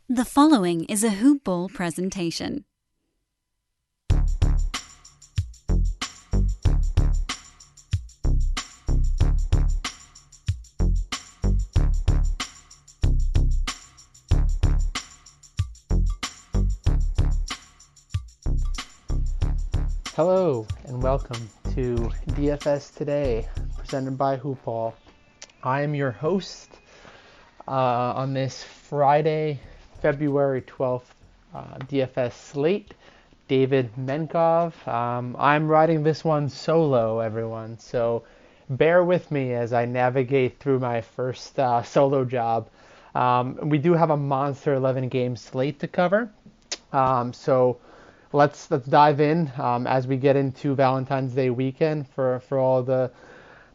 The following is a Hoop Ball presentation. Hello and welcome to DFS Today, presented by Hoop Ball. I am your host on this Friday, February 12th DFS slate, David Menkov. I'm riding this one solo, everyone, so bear with me as I navigate through my first solo job. We do have a monster 11-game slate to cover, so let's dive in as we get into Valentine's Day weekend for all the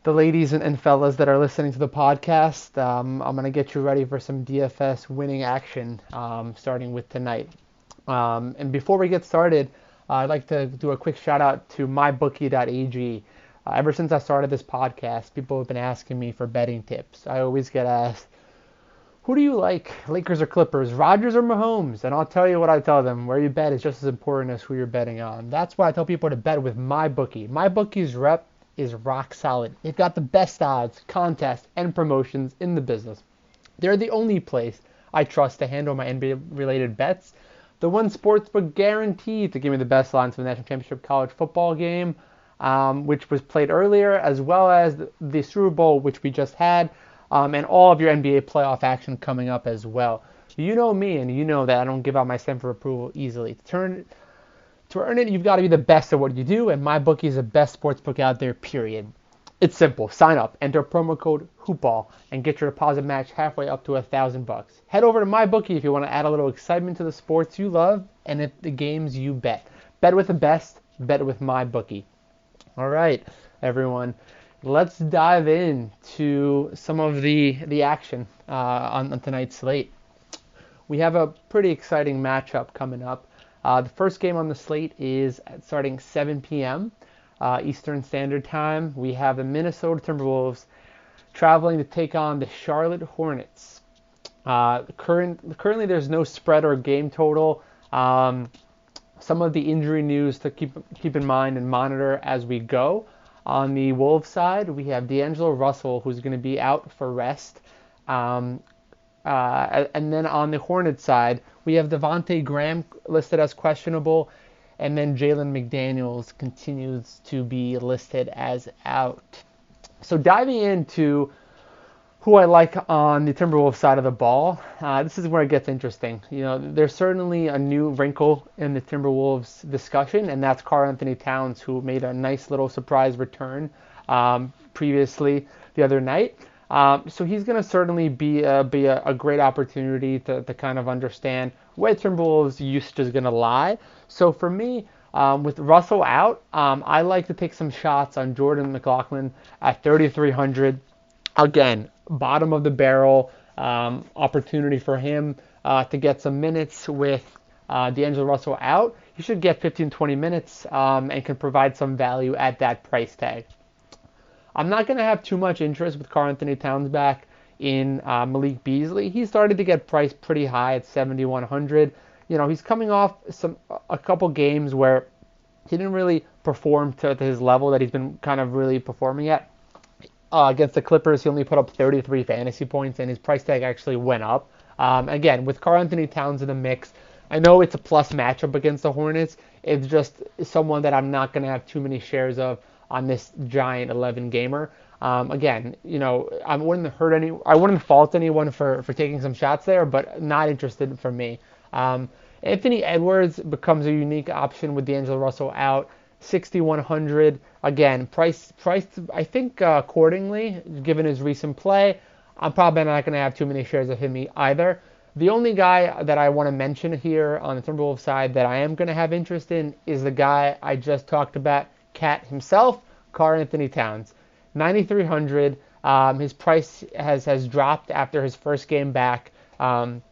ladies and fellas that are listening to the podcast. I'm going to get you ready for some DFS winning action starting with tonight. And before we get started, I'd like to do a quick shout out to mybookie.ag. Ever since I started this podcast, people have been asking me for betting tips. I always get asked, who do you like, Lakers or Clippers, Rodgers or Mahomes? And I'll tell you what I tell them. Where you bet is just as important as who you're betting on. That's why I tell people to bet with MyBookie. MyBookie's rep is rock solid. They've got the best odds, contests, and promotions in the business. They're the only place I trust to handle my NBA-related bets. The one sportsbook guaranteed to give me the best lines for the national championship college football game, which was played earlier, as well as the Super Bowl, which we just had. And all of your NBA playoff action coming up as well. You know me, and you know that I don't give out my stamp of approval easily. To earn it, you've got to be the best at what you do, and MyBookie is the best sportsbook out there, period. It's simple. Sign up, enter promo code HOOPBALL, and get your deposit match halfway up to $1,000. Head over to MyBookie if you want to add a little excitement to the sports you love and the games you bet. Bet with the best, bet with MyBookie. All right, everyone. Let's dive into some of the action on tonight's slate. We have a pretty exciting matchup coming up. The first game on the slate is starting 7 p.m. Eastern Standard Time. We have the Minnesota Timberwolves traveling to take on the Charlotte Hornets. Currently, there's no spread or game total. Some of the injury news to keep in mind and monitor as we go. On the Wolves side, we have D'Angelo Russell, who's going to be out for rest. And then on the Hornets side, we have Devontae Graham listed as questionable. And then Jalen McDaniels continues to be listed as out. So diving into who I like on the Timberwolves side of the ball, this is where it gets interesting. You know, there's certainly a new wrinkle in the Timberwolves discussion, and that's Karl-Anthony Towns, who made a nice little surprise return previously the other night. So he's going to certainly be a great opportunity to kind of understand where Timberwolves' usage is going to lie. So for me, with Russell out, I like to take some shots on Jordan McLaughlin at 3,300. Again, bottom of the barrel opportunity for him to get some minutes with D'Angelo Russell out. He should get 15-20 minutes and can provide some value at that price tag. I'm not going to have too much interest with Karl-Anthony Towns back in Malik Beasley. He started to get priced pretty high at 7,100. You know, he's coming off a couple games where he didn't really perform to his level that he's been kind of really performing at. Against the Clippers, he only put up 33 fantasy points, and his price tag actually went up. Again, with Karl-Anthony Towns in the mix, I know it's a plus matchup against the Hornets. It's just someone that I'm not going to have too many shares of on this giant 11-gamer. Again, you know, I wouldn't fault anyone for taking some shots there, but not interested for me. Anthony Edwards becomes a unique option with D'Angelo Russell out. 6,100. Again, priced I think accordingly, given his recent play. I'm probably not going to have too many shares of him either. The only guy that I want to mention here on the Timberwolves side that I am going to have interest in is the guy I just talked about, Cat himself, Karl-Anthony Towns. 9,300. His price has dropped after his first game back in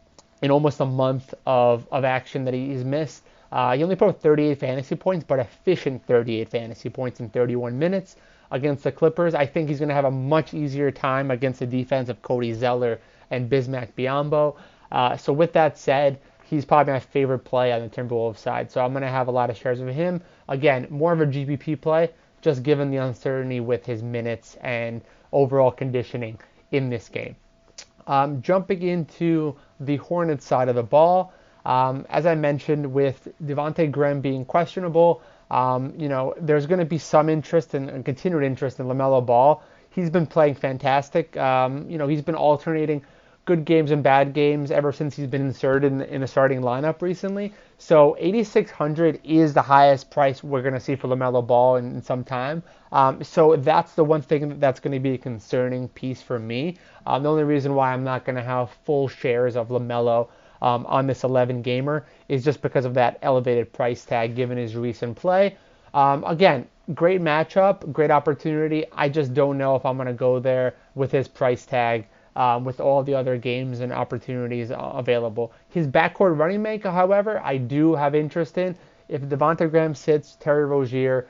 almost a month of action that he's missed. He only put up 38 fantasy points, but efficient 38 fantasy points in 31 minutes against the Clippers. I think he's going to have a much easier time against the defense of Cody Zeller and Bismack Biyombo. So with that said, he's probably my favorite play on the Timberwolves side. So I'm going to have a lot of shares of him. Again, more of a GPP play, just given the uncertainty with his minutes and overall conditioning in this game. Jumping into the Hornets side of the ball, as I mentioned, with Devontae Graham being questionable, there's going to be some interest and continued interest in LaMelo Ball. He's been playing fantastic. He's been alternating good games and bad games ever since he's been inserted in the starting lineup recently. So 8,600 is the highest price we're going to see for LaMelo Ball in some time. So that's the one thing that's going to be a concerning piece for me. The only reason why I'm not going to have full shares of LaMelo on this 11 gamer is just because of that elevated price tag given his recent play. Again, great matchup, great opportunity. I just don't know if I'm going to go there with his price tag with all the other games and opportunities available. His backcourt running mate, however, I do have interest in. If Devontae Graham sits, Terry Rozier,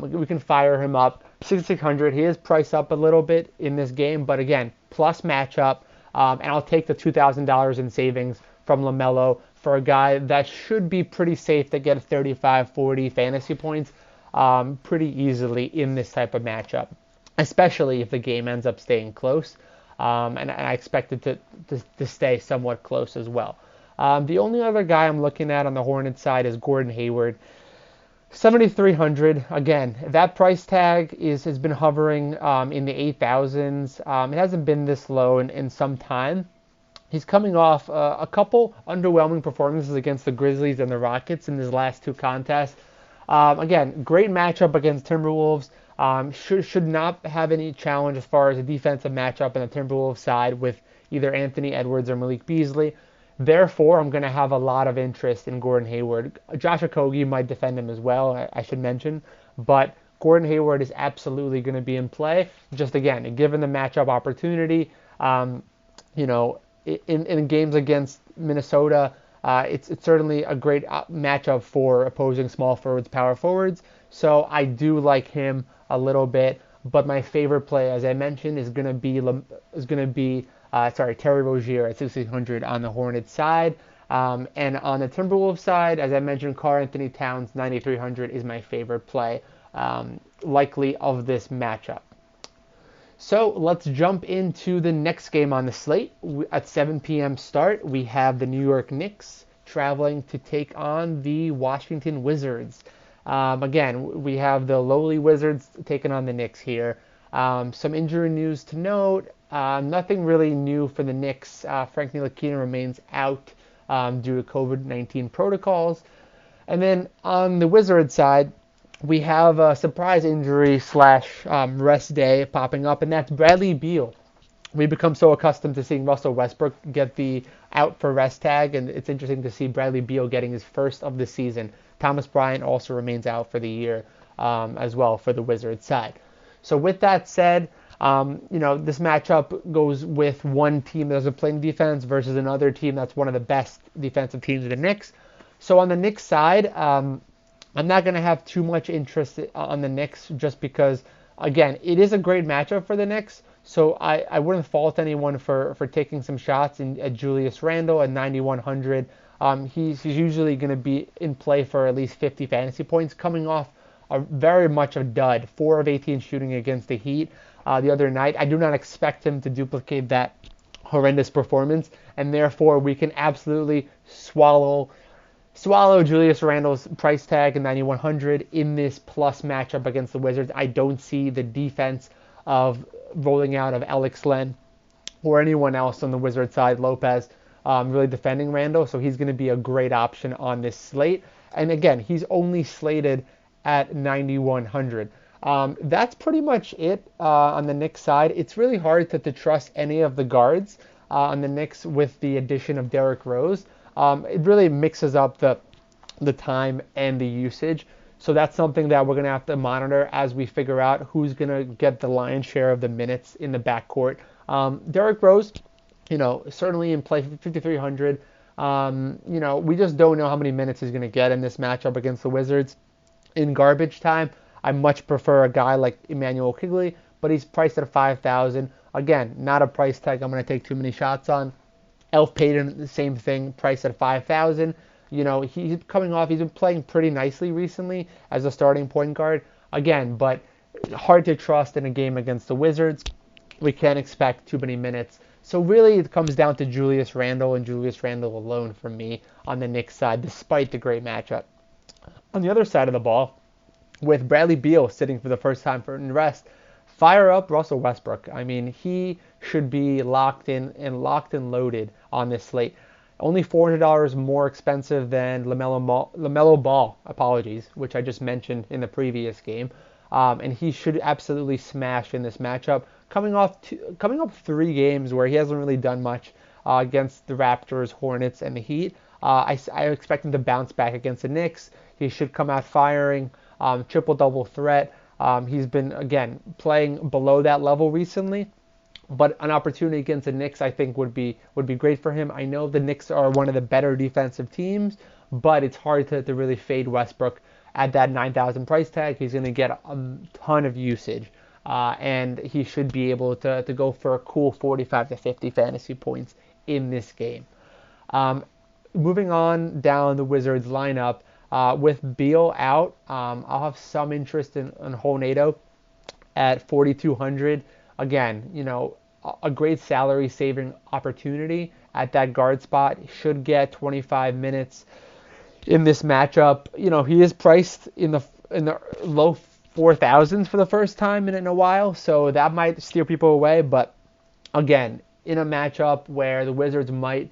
we can fire him up. 6,600, he is priced up a little bit in this game, but again, plus matchup, and I'll take the $2,000 in savings from LaMelo for a guy that should be pretty safe to get 35, 40 fantasy points pretty easily in this type of matchup, especially if the game ends up staying close. And I expect it to stay somewhat close as well. The only other guy I'm looking at on the Hornets side is Gordon Hayward. 7,300. Again, that price tag has been hovering in the 8,000s. It hasn't been this low in some time. He's coming off a couple underwhelming performances against the Grizzlies and the Rockets in his last two contests. Again, great matchup against Timberwolves. Should not have any challenge as far as a defensive matchup on the Timberwolves side with either Anthony Edwards or Malik Beasley. Therefore, I'm going to have a lot of interest in Gordon Hayward. Josh Okogie might defend him as well, I should mention. But Gordon Hayward is absolutely going to be in play. Just again, given the matchup opportunity, in games against Minnesota, it's certainly a great matchup for opposing small forwards, power forwards. So I do like him a little bit, but my favorite play, as I mentioned, is going to be Terry Rozier at 6,600 on the Hornets side. And on the Timberwolves side, as I mentioned, Karl-Anthony Towns 9,300 is my favorite play, likely of this matchup. So let's jump into the next game on the slate. At 7 p.m. start, we have the New York Knicks traveling to take on the Washington Wizards. Again, we have the lowly Wizards taking on the Knicks here. Some injury news to note. Nothing really new for the Knicks. Frank Ntilikina remains out due to COVID-19 protocols. And then on the Wizards side, we have a surprise injury / rest day popping up, and that's Bradley Beal. We become so accustomed to seeing Russell Westbrook get the out for rest tag, and it's interesting to see Bradley Beal getting his first of the season. Thomas Bryant also remains out for the year as well for the Wizards side. So with that said, this matchup goes with one team that doesn't play defense versus another team that's one of the best defensive teams in the Knicks. So on the Knicks side, I'm not going to have too much interest on the Knicks just because, again, it is a great matchup for the Knicks. So I wouldn't fault anyone for taking some shots at Julius Randle at 9,100. He's usually going to be in play for at least 50 fantasy points, coming off very much a dud, 4 of 18 shooting against the Heat the other night. I do not expect him to duplicate that horrendous performance, and therefore we can absolutely swallow Julius Randle's price tag in 9,100 in this plus matchup against the Wizards. I don't see the defense of rolling out of Alex Len or anyone else on the Wizards side, Lopez, really defending Randle, so he's going to be a great option on this slate. And again, he's only slated at 9,100. That's pretty much it on the Knicks side. It's really hard to trust any of the guards on the Knicks with the addition of Derrick Rose. It really mixes up the time and the usage. So that's something that we're going to have to monitor as we figure out who's going to get the lion's share of the minutes in the backcourt. Derrick Rose, certainly in play 5,300. We just don't know how many minutes he's going to get in this matchup against the Wizards. In garbage time, I much prefer a guy like Emmanuel Quigley, but he's priced at 5,000. Again, not a price tag I'm going to take too many shots on. Elf Payton, the same thing, priced at $5,000. He's coming off. He's been playing pretty nicely recently as a starting point guard. Again, but hard to trust in a game against the Wizards. We can't expect too many minutes. So really it comes down to Julius Randle and Julius Randle alone for me on the Knicks side, despite the great matchup. On the other side of the ball, with Bradley Beal sitting for the first time for rest, fire up Russell Westbrook. I mean, he should be locked and loaded on this slate. Only $400 more expensive than LaMelo Ball, which I just mentioned in the previous game. And he should absolutely smash in this matchup. Coming off 3 games where he hasn't really done much against the Raptors, Hornets, and the Heat. I expect him to bounce back against the Knicks. He should come out firing, triple-double threat. He's been, again, playing below that level recently. But an opportunity against the Knicks, I think, would be great for him. I know the Knicks are one of the better defensive teams, but it's hard to really fade Westbrook at that $9,000 price tag. He's going to get a ton of usage, and he should be able to go for a cool 45 to 50 fantasy points in this game. Moving on down the Wizards lineup, with Beal out, I'll have some interest in Hornado at 4,200. Again, a great salary saving opportunity at that guard spot. He should get 25 minutes in this matchup. He is priced in the low 4,000s for the first time in a while, so that might steer people away. But again, in a matchup where the Wizards might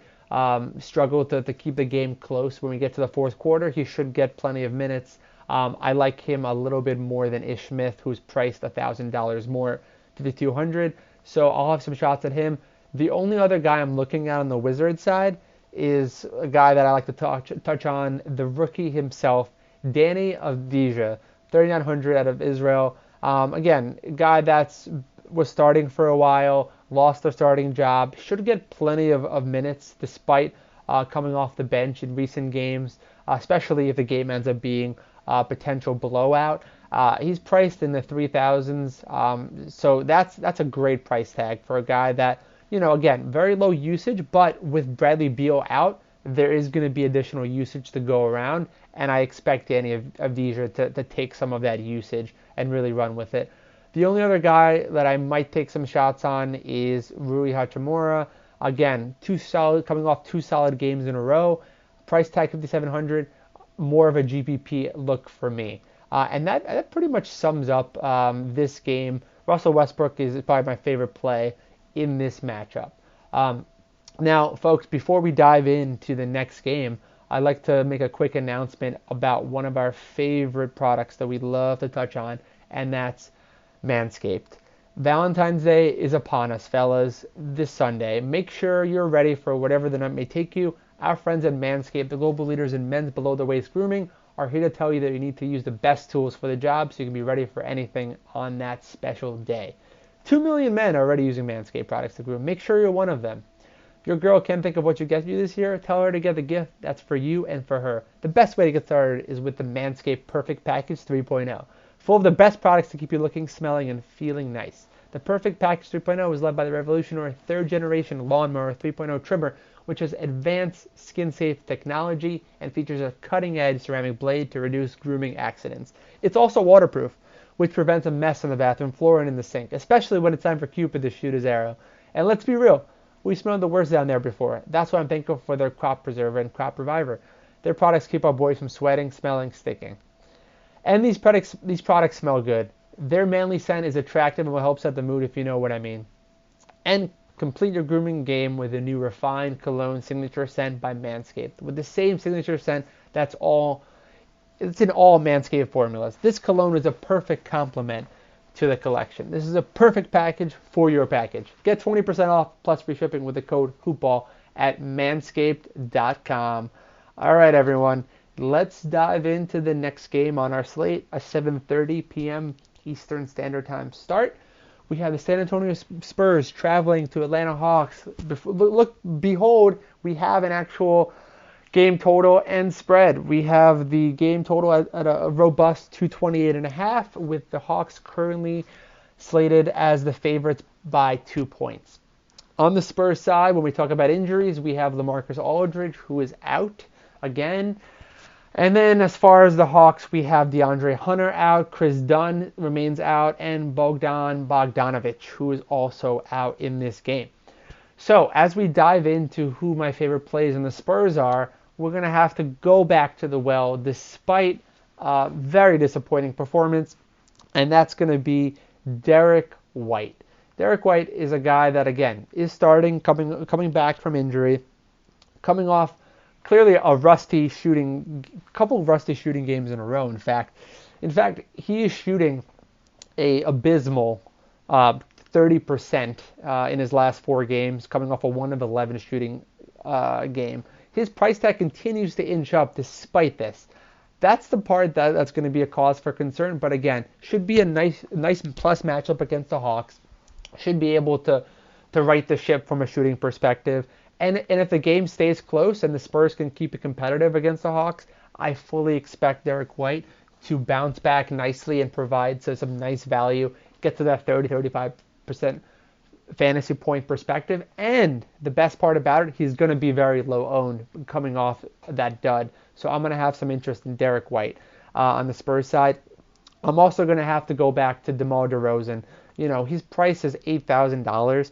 struggle to keep the game close when we get to the fourth quarter, he should get plenty of minutes. I like him a little bit more than Ish Smith, who's priced $1,000 more, 5,200. So I'll have some shots at him. The only other guy I'm looking at on the Wizards side is a guy that I like to touch on, the rookie himself, Danny Avdija, 3,900 out of Israel. Again, a guy was starting for a while, lost their starting job, should get plenty of minutes despite coming off the bench in recent games, especially if the game ends up being a potential blowout. He's priced in the 3,000s, so that's a great price tag for a guy that, again, very low usage, but with Bradley Beal out, there is going to be additional usage to go around, and I expect Danny Avdija to take some of that usage and really run with it. The only other guy that I might take some shots on is Rui Hachimura. Again, coming off 2 solid games in a row, price tag 5,700, more of a GPP look for me. And that pretty much sums up this game. Russell Westbrook is probably my favorite play in this matchup. Now, folks, before we dive into the next game, I'd like to make a quick announcement about one of our favorite products that we love to touch on, and that's Manscaped. Valentine's Day is upon us, fellas, this Sunday. Make sure you're ready for whatever the night may take you. Our friends at Manscaped, the global leaders in men's below-the-waist grooming, are here to tell you that you need to use the best tools for the job so you can be ready for anything on that special day. 2 million men are already using Manscaped products to groom. Make sure you're one of them. If your girl can't think of what you get you this year, tell her to get the gift that's for you and for her. The best way to get started is with the Manscaped Perfect Package 3.0. Full of the best products to keep you looking, smelling, and feeling nice. The Perfect Package 3.0 is led by the revolutionary 3rd-generation Lawnmower 3.0 trimmer, which has advanced skin-safe technology and features a cutting-edge ceramic blade to reduce grooming accidents. It's also waterproof, which prevents a mess on the bathroom floor and in the sink, especially when it's time for Cupid to shoot his arrow. And let's be real, we smelled the worst down there before. That's why I'm thankful for their Crop Preserver and Crop Reviver. Their products keep our boys from sweating, smelling, sticking. And these products smell good. Their manly scent is attractive and will help set the mood, if you know what I mean. And complete your grooming game with a new refined cologne signature scent by Manscaped. With the same signature scent it's in all Manscaped formulas. This cologne is a perfect complement to the collection. This is a perfect package for your package. Get 20% off plus free shipping with the code HOOPBALL at manscaped.com. All right, everyone. Let's dive into the next game on our slate, a 7:30 p.m. Eastern Standard Time start. We have the San Antonio Spurs traveling to Atlanta Hawks. Behold, we have an actual game total and spread. We have the game total at a robust 228.5, with the Hawks currently slated as the favorites by 2 points. On the Spurs side, when we talk about injuries, we have LaMarcus Aldridge, who is out again. And then as far as the Hawks, we have DeAndre Hunter out, Chris Dunn remains out, and Bogdan Bogdanovic, who is also out in this game. So as we dive into who my favorite plays in the Spurs are, we're going to have to go back to the well despite a very disappointing performance, and that's going to be Derek White. Derek White is a guy that, again, is starting, coming back from injury, coming off clearly a couple of rusty shooting games in a row. In fact, he is shooting a abysmal 30% in his last 4 games, coming off a 1 of 11 shooting game. His price tag continues to inch up despite this. That's the part that's going to be a cause for concern. But again, should be a nice plus matchup against the Hawks. Should be able to right the ship from a shooting perspective. And if the game stays close and the Spurs can keep it competitive against the Hawks, I fully expect Derek White to bounce back nicely and provide some nice value, get to that 30-35% fantasy point perspective. And the best part about it, he's going to be very low owned coming off that dud. So I'm going to have some interest in Derek White on the Spurs side. I'm also going to have to go back to DeMar DeRozan. His price is $8,000.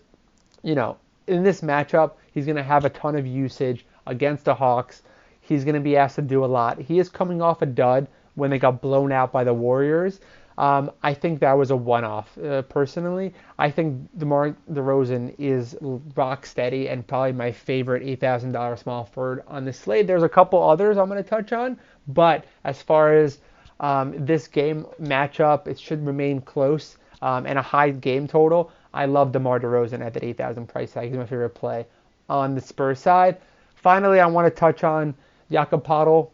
In this matchup, he's going to have a ton of usage against the Hawks. He's going to be asked to do a lot. He is coming off a dud when they got blown out by the Warriors. I think that was a one-off. Personally, I think DeMar DeRozan is rock steady and probably my favorite $8,000 small forward on the slate. There's a couple others I'm going to touch on, but as far as this game matchup, it should remain close and a high game total. I love DeMar DeRozan at that 8,000 price tag. He's my favorite play on the Spurs side. Finally, I want to touch on Jakob Poeltl.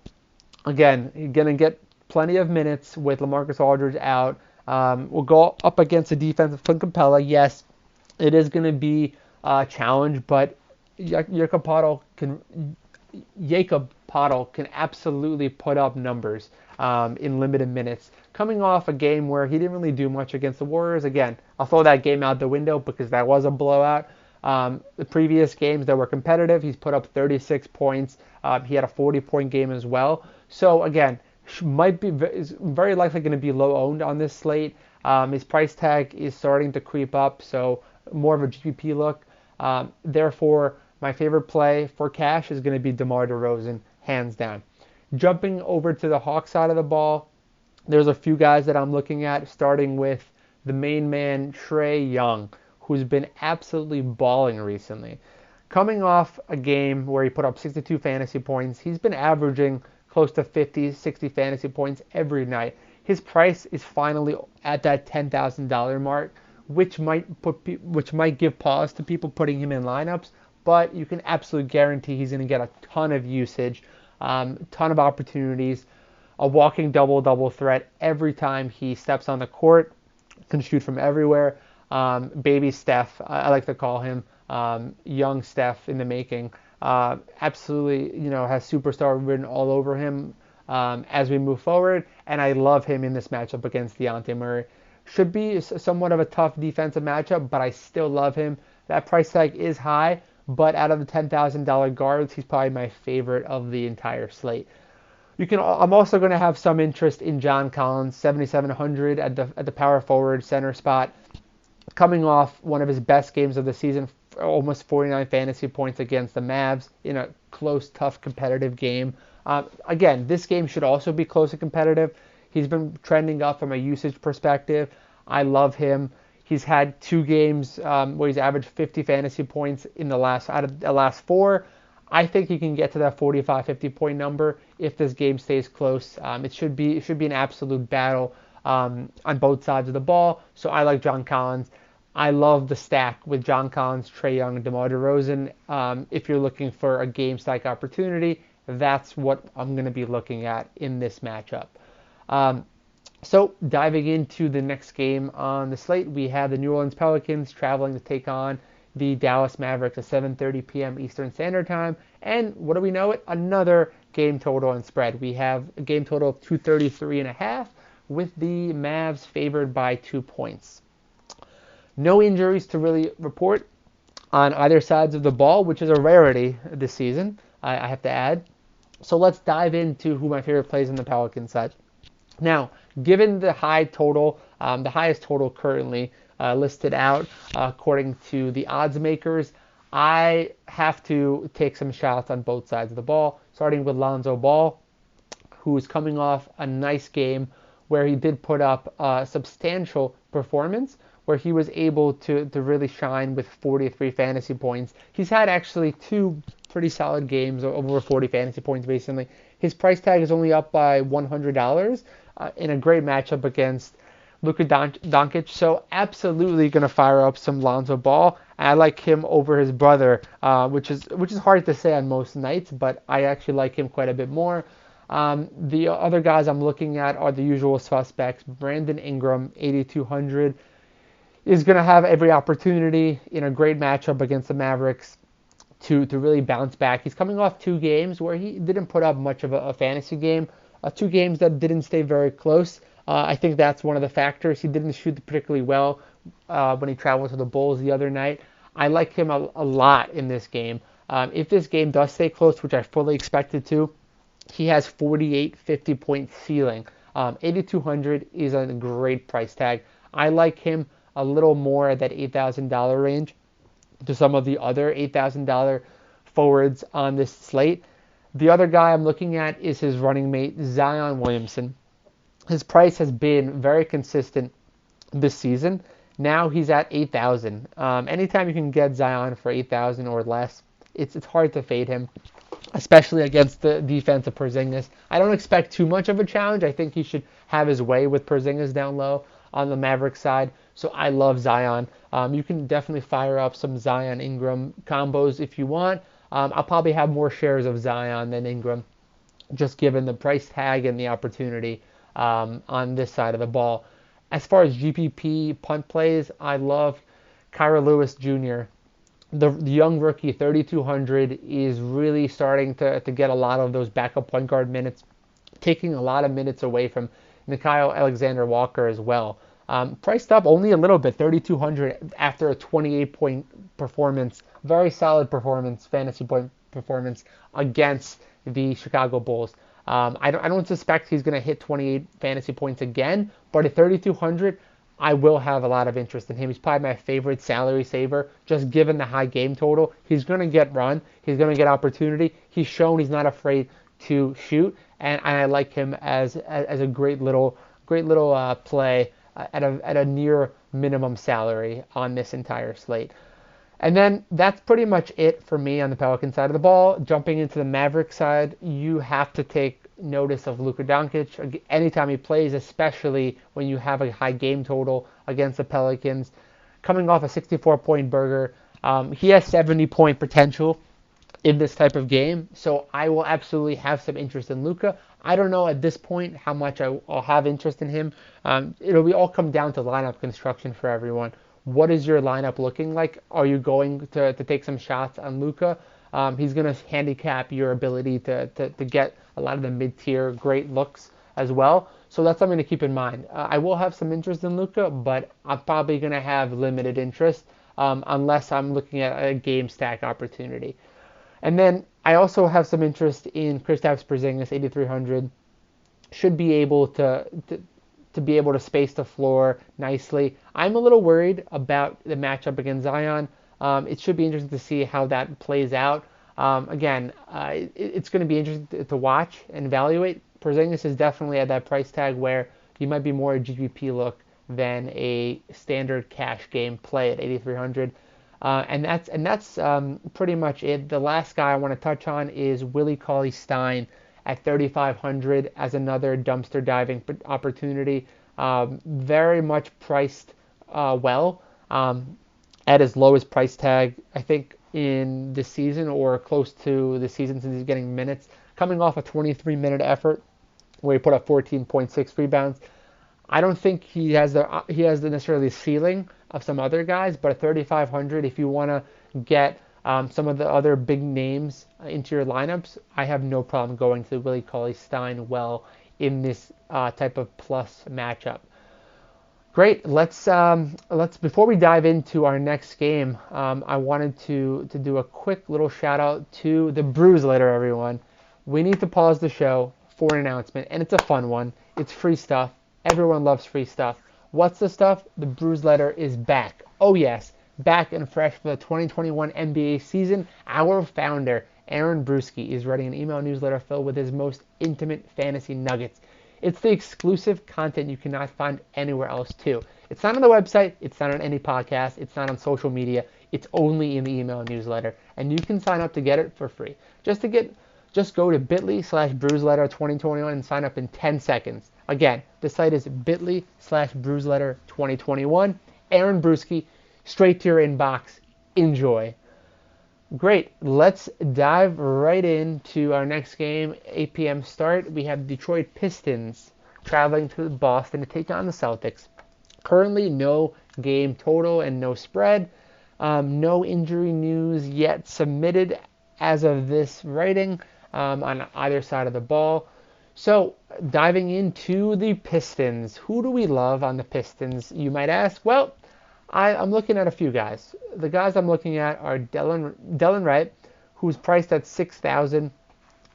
Again, he's going to get plenty of minutes with LaMarcus Aldridge out. We'll go up against a defense of Clint Capella. Yes, it is going to be a challenge, but Jakob Poeltl can absolutely put up numbers in limited minutes. Coming off a game where he didn't really do much against the Warriors. Again, I'll throw that game out the window because that was a blowout. The previous games that were competitive, he's put up 36 points. He had a 40-point game as well. So again, is very likely going to be low owned on this slate. His price tag is starting to creep up, so more of a GPP look. Therefore, my favorite play for cash is going to be DeMar DeRozan, hands down. Jumping over to the Hawks side of the ball, there's a few guys that I'm looking at, starting with the main man, Trae Young, who's been absolutely balling recently. Coming off a game where he put up 62 fantasy points, he's been averaging close to 50, 60 fantasy points every night. His price is finally at that $10,000 mark, which might give pause to people putting him in lineups, but you can absolutely guarantee he's going to get a ton of usage, ton of opportunities, a walking double-double threat every time he steps on the court, can shoot from everywhere. Baby Steph, I like to call him, young Steph in the making. Absolutely, has superstar written all over him as we move forward, and I love him in this matchup against Dejounte Murray. Should be somewhat of a tough defensive matchup, but I still love him. That price tag is high, but out of the $10,000 guards, he's probably my favorite of the entire slate. I'm also going to have some interest in John Collins, 7,700 at the power forward center spot, coming off one of his best games of the season, almost 49 fantasy points against the Mavs in a close, tough, competitive game. Again, this game should also be close and competitive. He's been trending up from a usage perspective. I love him. He's had 2 games where he's averaged 50 fantasy points out of the last 4. I think he can get to that 45, 50-point number if this game stays close. It should be an absolute battle on both sides of the ball. So I like John Collins. I love the stack with John Collins, Trae Young, and DeMar DeRozan. If you're looking for a game stack opportunity, that's what I'm going to be looking at in this matchup. So diving into the next game on the slate, we have the New Orleans Pelicans traveling to take on the Dallas Mavericks at 7:30 p.m. Eastern Standard Time. And what do we know it? Another game total and spread. We have a game total of 233.5 with the Mavs favored by 2 points. No injuries to really report. on either sides of the ball, which is a rarity this season, I have to add. So let's dive into who my favorite plays on the Pelicans side. Now, given the high total, the highest total currently listed out according to the odds makers, I have to take some shots on both sides of the ball, starting with Lonzo Ball, who is coming off a nice game where he did put up a substantial performance, where he was able to really shine with 43 fantasy points. He's had actually 2 pretty solid games over 40 fantasy points recently. His price tag is only up by $100 in a great matchup against Luka Doncic. So absolutely going to fire up some Lonzo Ball. I like him over his brother, which is hard to say on most nights, but I actually like him quite a bit more. The other guys I'm looking at are the usual suspects. Brandon Ingram, 8,200, is going to have every opportunity in a great matchup against the Mavericks to really bounce back. He's coming off 2 games where he didn't put up much of a fantasy game, 2 games that didn't stay very close. I think that's one of the factors. He didn't shoot particularly well when he traveled to the Bulls the other night. I like him a lot in this game. If this game does stay close, which I fully expect it to, he has 48, 50-point ceiling. 8,200 is a great price tag. I like him a little more at that $8,000 range to some of the other $8,000 forwards on this slate. The other guy I'm looking at is his running mate, Zion Williamson. His price has been very consistent this season. Now he's at 8,000. Anytime you can get Zion for 8,000 or less, it's hard to fade him, especially against the defense of Porzingis. I don't expect too much of a challenge. I think he should have his way with Porzingis down low on the Maverick side. So I love Zion. You can definitely fire up some Zion Ingram combos if you want. I'll probably have more shares of Zion than Ingram, just given the price tag and the opportunity on this side of the ball. As far as GPP punt plays, I love Kyra Lewis Jr. The young rookie, 3,200, is really starting to get a lot of those backup point guard minutes, taking a lot of minutes away from Nickeil Alexander-Walker as well. Priced up only a little bit, 3,200 after a 28-point performance, very solid performance, fantasy point performance against the Chicago Bulls. I don't suspect he's going to hit 28 fantasy points again, but at 3,200, I will have a lot of interest in him. He's probably my favorite salary saver, just given the high game total. He's going to get run. He's going to get opportunity. He's shown he's not afraid to shoot, and I like him as a great little play at a near minimum salary on this entire slate. And then that's pretty much it for me on the Pelican side of the ball. Jumping into the Maverick side, you have to take notice of Luka Doncic anytime he plays, especially when you have a high game total against the Pelicans. Coming off a 64-point burger, he has 70-point potential in this type of game, so I will absolutely have some interest in Luka. I don't know at this point how much I'll have interest in him. It'll all come down to lineup construction for everyone. What is your lineup looking like? Are you going to take some shots on Luka? He's going to handicap your ability to get a lot of the mid-tier great looks as well. So that's something to keep in mind. I will have some interest in Luka, but I'm probably going to have limited interest unless I'm looking at a game stack opportunity. And then I also have some interest in Kristaps Porzingis, 8,300. Should be able to be able to space the floor nicely. I'm a little worried about the matchup against Zion. It should be interesting to see how that plays out. It's going to be interesting to watch and evaluate. Porzingis is definitely at that price tag where he might be more a GPP look than a standard cash game play at 8,300. And that's pretty much it. The last guy I want to touch on is Willie Cauley-Stein at 3,500 as another dumpster diving opportunity. Very much priced well at his lowest price tag, I think, in the season or close to the season since he's getting minutes. Coming off a 23-minute effort where he put up 14.6 rebounds. I don't think he has the necessarily ceiling of some other guys, but at 3,500, if you want to get some of the other big names into your lineups, I have no problem going to Willie Cauley-Stein well in this type of plus matchup. Great. Let's before we dive into our next game, I wanted to do a quick little shout out to the Bruise Letter, everyone. We need to pause the show for an announcement, and it's a fun one. It's free stuff. Everyone loves free stuff. What's the stuff? The Bruise Letter is back. Oh yes, back and fresh for the 2021 NBA season. Our founder, Aaron Bruski, is writing an email newsletter filled with his most intimate fantasy nuggets. It's the exclusive content you cannot find anywhere else too. It's not on the website, it's not on any podcast, it's not on social media, it's only in the email newsletter. And you can sign up to get it for free. Just go to bit.ly/bruiseletter2021 and sign up in 10 seconds. Again, the site is bit.ly/bruiseletter2021. Aaron Bruski, straight to your inbox. Enjoy. Great. Let's dive right into our next game. 8 p.m. start. We have Detroit Pistons traveling to Boston to take on the Celtics. Currently, no game total and no spread. No injury news yet submitted as of this writing on either side of the ball. So, diving into the Pistons. Who do we love on the Pistons, you might ask? Well, I'm looking at a few guys. The guys I'm looking at are Delon Wright, who's priced at $6,000,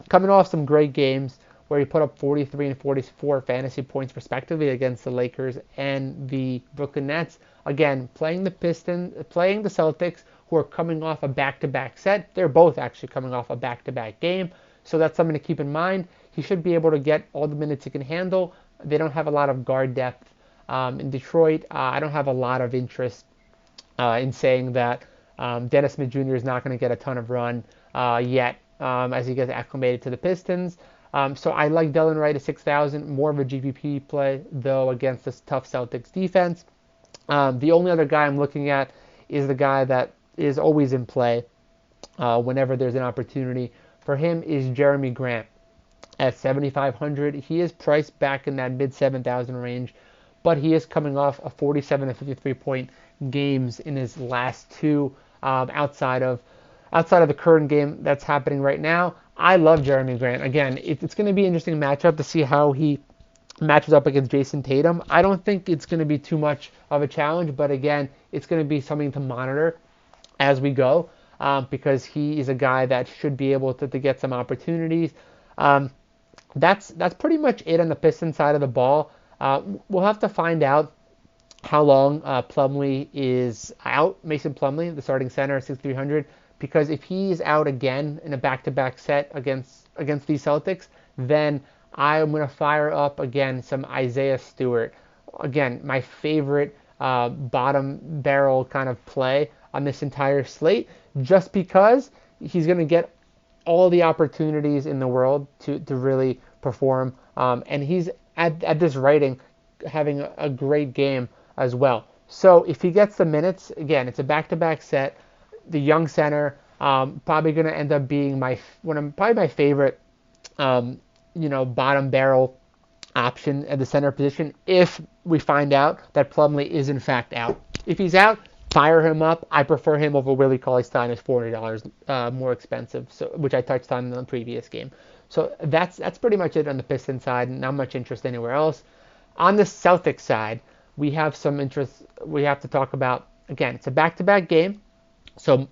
coming off some great games where he put up 43 and 44 fantasy points respectively against the Lakers and the Brooklyn Nets. Again, playing the Celtics, who are coming off a back-to-back set. They're both actually coming off a back-to-back game, so that's something to keep in mind. He should be able to get all the minutes he can handle. They don't have a lot of guard depth. In Detroit, I don't have a lot of interest in saying that Dennis Smith Jr. is not going to get a ton of run yet as he gets acclimated to the Pistons. So I like Delon Wright at 6,000, more of a GPP play, though, against this tough Celtics defense. The only other guy I'm looking at is the guy that is always in play whenever there's an opportunity. For him is Jeremy Grant at 7,500. He is priced back in that mid-7,000 range, but he is coming off a 47 and 53 point games in his last two outside of the current game that's happening right now. I love Jeremy Grant. Again, it's going to be an interesting matchup to see how he matches up against Jason Tatum. I don't think it's going to be too much of a challenge, but again, it's going to be something to monitor as we go because he is a guy that should be able to get some opportunities. That's pretty much it on the Pistons side of the ball. We'll have to find out how long Plumlee is out. Mason Plumlee, the starting center, 6,300. Because if he's out again in a back-to-back set against these Celtics, then I'm going to fire up again some Isaiah Stewart. Again, my favorite bottom barrel kind of play on this entire slate, just because he's going to get all the opportunities in the world to really perform. And he's at this rating having a great game as well. So if he gets the minutes, again, it's a back-to-back set. The young center probably going to end up being my favorite, bottom barrel option at the center position if we find out that Plumlee is in fact out. If he's out, fire him up. I prefer him over Willie Cauley-Stein as $40 more expensive, which I touched on in the previous game. So that's pretty much it on the Pistons side. Not much interest anywhere else. On the Celtics side, we have some interest. We have to talk about, again, it's a back-to-back game. So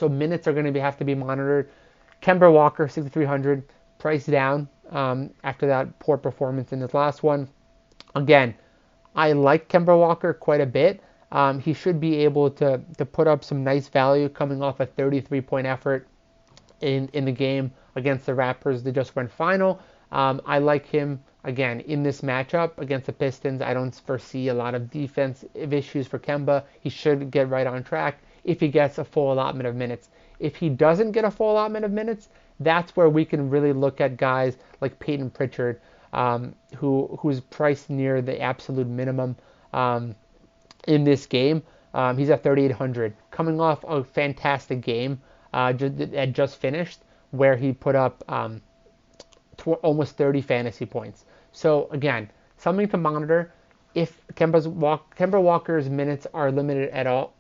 minutes are going to have to be monitored. Kemba Walker, 6,300, priced down after that poor performance in his last one. Again, I like Kemba Walker quite a bit. He should be able to put up some nice value coming off a 33-point effort in the game against the Raptors that just went final. I like him, again, in this matchup against the Pistons. I don't foresee a lot of defensive issues for Kemba. He should get right on track if he gets a full allotment of minutes. If he doesn't get a full allotment of minutes, that's where we can really look at guys like Peyton Pritchard, who's priced near the absolute minimum in this game. He's at 3,800, coming off a fantastic game that just finished, where he put up almost 30 fantasy points. So again, something to monitor. If Kemba Walker's minutes are limited at all,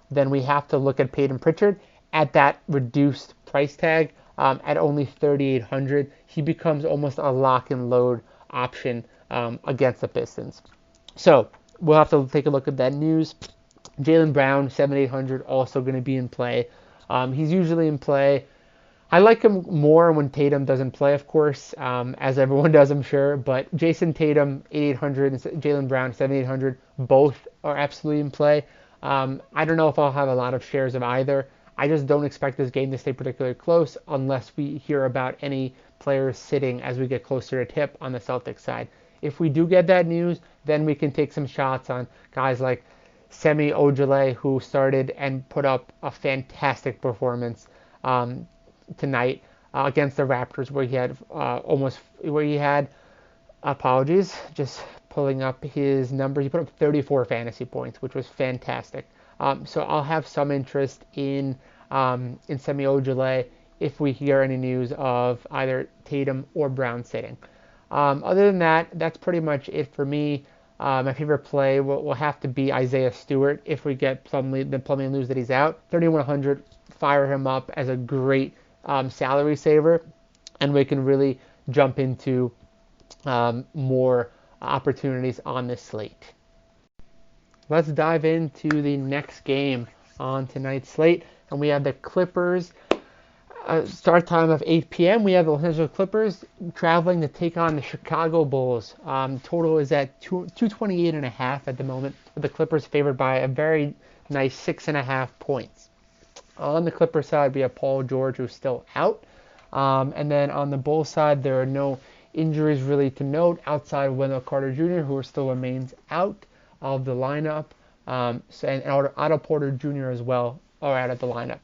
then we have to look at Peyton Pritchard at that reduced price tag at only 3,800. He becomes almost a lock and load option against the Pistons. So we'll have to take a look at that news. Jaylen Brown, 7,800, also going to be in play. He's usually in play. I like him more when Tatum doesn't play, of course, as everyone does, I'm sure. But Jason Tatum, 8,800, and Jaylen Brown, 7,800, both are absolutely in play. I don't know if I'll have a lot of shares of either. I just don't expect this game to stay particularly close unless we hear about any players sitting as we get closer to tip on the Celtics side. If we do get that news, then we can take some shots on guys like Semi Ojeleye, who started and put up a fantastic performance tonight against the Raptors, where he had apologies, just pulling up his numbers. He put up 34 fantasy points, which was fantastic. So I'll have some interest in Semi Ojeleye if we hear any news of either Tatum or Brown sitting. Other than that, that's pretty much it for me. My favorite play will have to be Isaiah Stewart if we get Plumlee news that he's out. 3,100, fire him up as a great salary saver, and we can really jump into more opportunities on this slate. Let's dive into the next game on tonight's slate, and we have the Clippers. Start time of 8 p.m. We have the Los Angeles Clippers traveling to take on the Chicago Bulls. Total is at 228.5 at the moment, with the Clippers favored by a very nice 6.5 points. On the Clippers side, we have Paul George, who's still out. And then on the Bulls side, there are no injuries really to note outside of Wendell Carter Jr., who still remains out of the lineup. And Otto Porter Jr. as well are out of the lineup.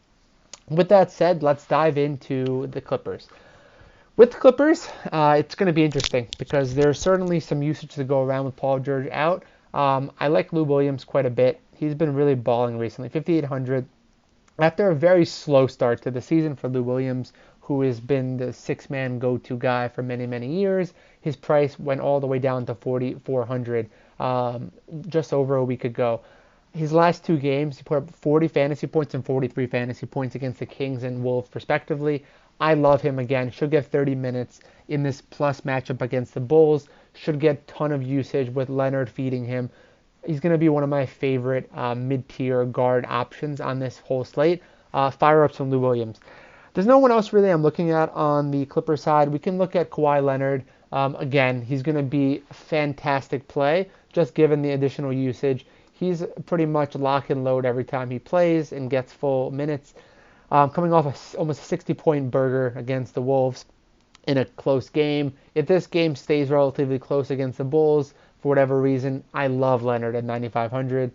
With that said, let's dive into the Clippers. With the Clippers, it's going to be interesting because there's certainly some usage to go around with Paul George out. I like Lou Williams quite a bit. He's been really balling recently, 5,800. After a very slow start to the season for Lou Williams, who has been the six-man go-to guy for many, many years, his price went all the way down to 4,400 just over a week ago. His last two games, he put up 40 fantasy points and 43 fantasy points against the Kings and Wolves, respectively. I love him again. Should get 30 minutes in this plus matchup against the Bulls. Should get a ton of usage with Leonard feeding him. He's going to be one of my favorite mid-tier guard options on this whole slate. Fire up some Lou Williams. There's no one else really I'm looking at on the Clippers side. We can look at Kawhi Leonard. Again, he's going to be a fantastic play, just given the additional usage. He's pretty much lock and load every time he plays and gets full minutes. Coming off almost a 60-point burger against the Wolves in a close game. If this game stays relatively close against the Bulls, for whatever reason, I love Leonard at 9,500.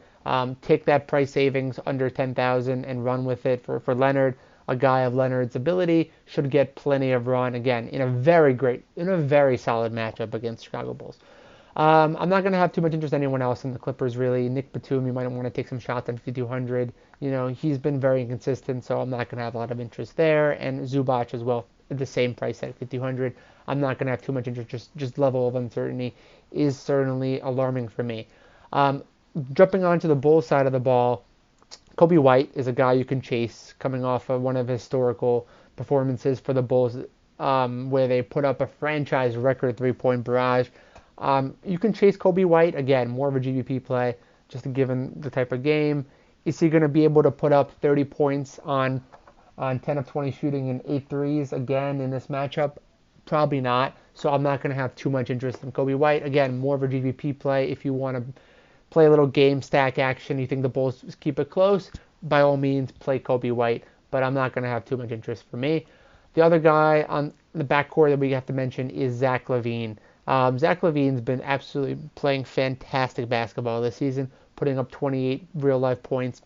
Take that price savings under 10,000 and run with it for Leonard. A guy of Leonard's ability should get plenty of run, again, in a very solid matchup against Chicago Bulls. I'm not going to have too much interest in anyone else in the Clippers, really. Nick Batum, you might want to take some shots on 5,200. He's been very inconsistent, so I'm not going to have a lot of interest there. And Zubac as well, at the same price at 5,200. I'm not going to have too much interest. Just level of uncertainty is certainly alarming for me. Jumping onto the Bulls side of the ball, Kobe White is a guy you can chase coming off of one of his historical performances for the Bulls where they put up a franchise record three-point barrage. You can chase Kobe White, again, more of a GVP play, just given the type of game. Is he going to be able to put up 30 points on 10 of 20 shooting and 8 threes again in this matchup? Probably not. So I'm not going to have too much interest in Kobe White. Again, more of a GVP play. If you want to play a little game stack action, you think the Bulls keep it close, by all means, play Kobe White. But I'm not going to have too much interest for me. The other guy on the backcourt that we have to mention is Zach Levine. Zach Levine's been absolutely playing fantastic basketball this season, putting up 28 real-life points,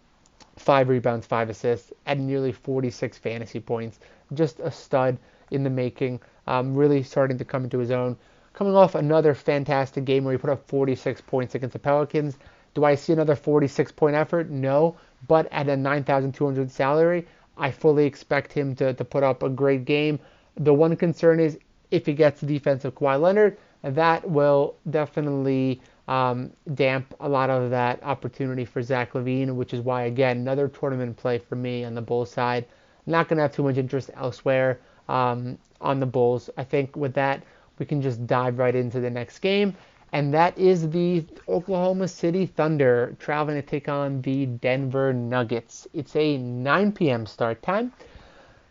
5 rebounds, 5 assists, at nearly 46 fantasy points. Just a stud in the making, really starting to come into his own. Coming off another fantastic game where he put up 46 points against the Pelicans. Do I see another 46-point effort? No, but at a $9,200 salary, I fully expect him to put up a great game. The one concern is if he gets the defense of Kawhi Leonard, that will definitely damp a lot of that opportunity for Zach Levine, which is why, again, another tournament play for me on the Bulls side. Not going to have too much interest elsewhere on the Bulls. I think with that, we can just dive right into the next game, and that is the Oklahoma City Thunder traveling to take on the Denver Nuggets. It's a 9 p.m. start time.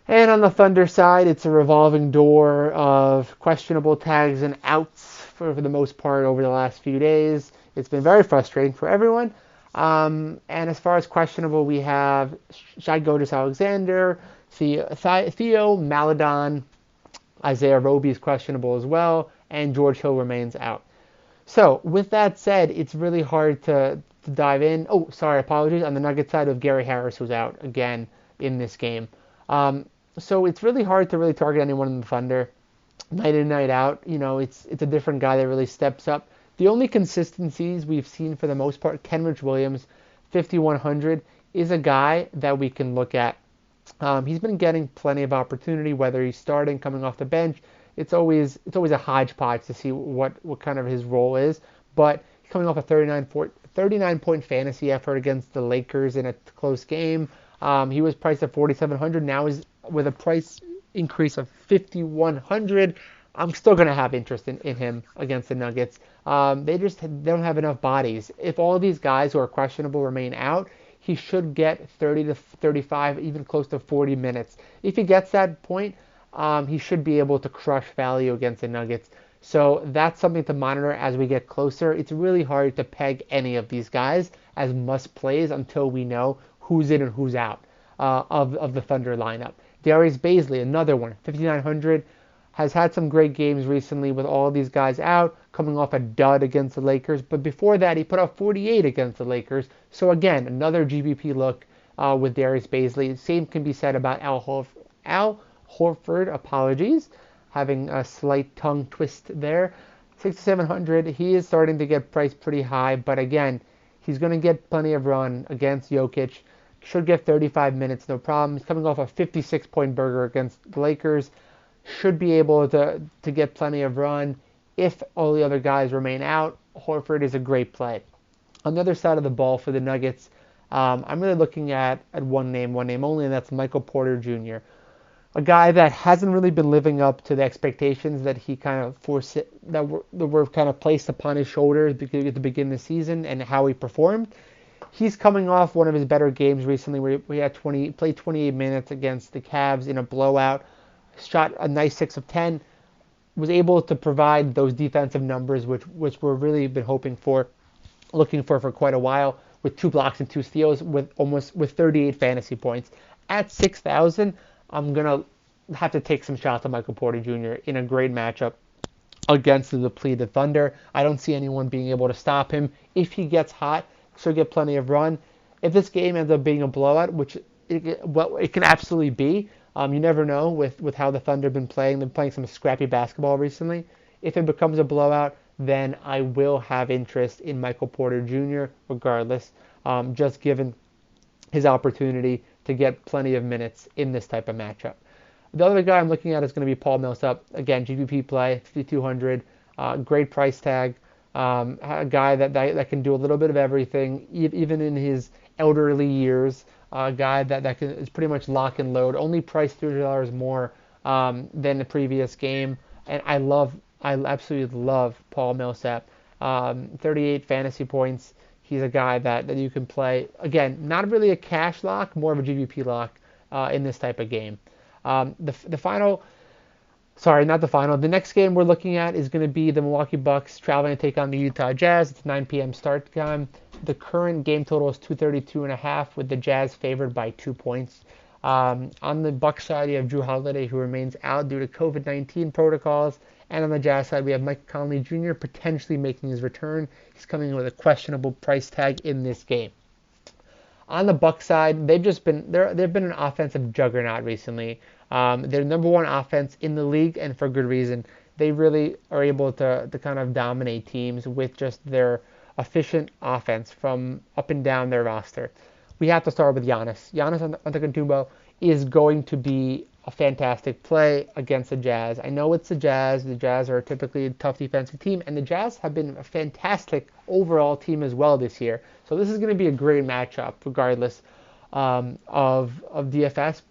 And on the Thunder side, it's a revolving door of questionable tags and outs for the most part over the last few days. It's been very frustrating for everyone. And as far as questionable, we have Shai Gilgeous-Alexander, Theo Maledon, Isaiah Roby is questionable as well, and George Hill remains out. So with that said, it's really hard to dive in. Oh, sorry, apologies. On the Nuggets side, of Gary Harris who's out again in this game. So it's really hard to really target anyone in the Thunder. Night in, night out, it's a different guy that really steps up. The only consistencies we've seen for the most part, Kenridge Williams, 5,100, is a guy that we can look at. He's been getting plenty of opportunity, whether he's starting, coming off the bench. It's always a hodgepodge to see what kind of his role is. But he's coming off a 39-point fantasy effort against the Lakers in a close game. He was priced at 4,700. Now is with a price increase of 5,100. I'm still going to have interest in him against the Nuggets. They don't have enough bodies. If all of these guys who are questionable remain out, he should get 30 to 35, even close to 40 minutes. If he gets that point, he should be able to crush value against the Nuggets. So that's something to monitor as we get closer. It's really hard to peg any of these guys as must-plays until we know who's in and who's out of the Thunder lineup. Darius Baisley, another one, 5,900, has had some great games recently with all of these guys out, coming off a dud against the Lakers. But before that, he put up 48 against the Lakers. So again, another GBP look with Darius Baisley. Same can be said about Al Horford, apologies, having a slight tongue twist there. 6,700, he is starting to get priced pretty high, but again, he's going to get plenty of run against Jokic. Should get 35 minutes, no problem. He's coming off a 56-point burger against the Lakers. Should be able to get plenty of run. If all the other guys remain out, Horford is a great play. On the other side of the ball for the Nuggets, I'm really looking at one name only, and that's Michael Porter Jr., a guy that hasn't really been living up to the expectations that he kind of that were kind of placed upon his shoulders at the beginning of the season and how he performed. He's coming off one of his better games recently where he played 28 minutes against the Cavs in a blowout, shot a nice 6 of 10, was able to provide those defensive numbers which we're really been looking for quite a while, with 2 blocks and 2 steals with 38 fantasy points. At 6,000, I'm going to have to take some shots at Michael Porter Jr. in a great matchup against the depleted Thunder. I don't see anyone being able to stop him. If he gets hot, should get plenty of run. If this game ends up being a blowout, which it can absolutely be, you never know with how the Thunder have been playing. They've been playing some scrappy basketball recently. If it becomes a blowout, then I will have interest in Michael Porter Jr. regardless, just given his opportunity to get plenty of minutes in this type of matchup. The other guy I'm looking at is going to be Paul Millsap. Again, GPP play, 5,200, great price tag. A guy that can do a little bit of everything, even in his elderly years. A guy that is pretty much lock and load. Only priced $300 more than the previous game, and I absolutely love Paul Millsap. 38 fantasy points. He's a guy that you can play. Again, not really a cash lock, more of a GPP lock in this type of game. The next game we're looking at is going to be the Milwaukee Bucks traveling to take on the Utah Jazz. It's 9 p.m. start time. The current game total is 232.5, with the Jazz favored by 2 points. On the Bucks side, you have Drew Holiday, who remains out due to COVID-19 protocols. And on the Jazz side, we have Mike Conley Jr. potentially making his return. He's coming in with a questionable price tag in this game. On the Bucks side, they've been an offensive juggernaut recently. They're number one offense in the league, and for good reason. They really are able to kind of dominate teams with just their efficient offense from up and down their roster. We have to start with Giannis. Giannis Antetokounmpo is going to be a fantastic play against the Jazz. I know it's the Jazz. The Jazz are typically a tough defensive team, and the Jazz have been a fantastic overall team as well this year. So this is going to be a great matchup regardless of DFS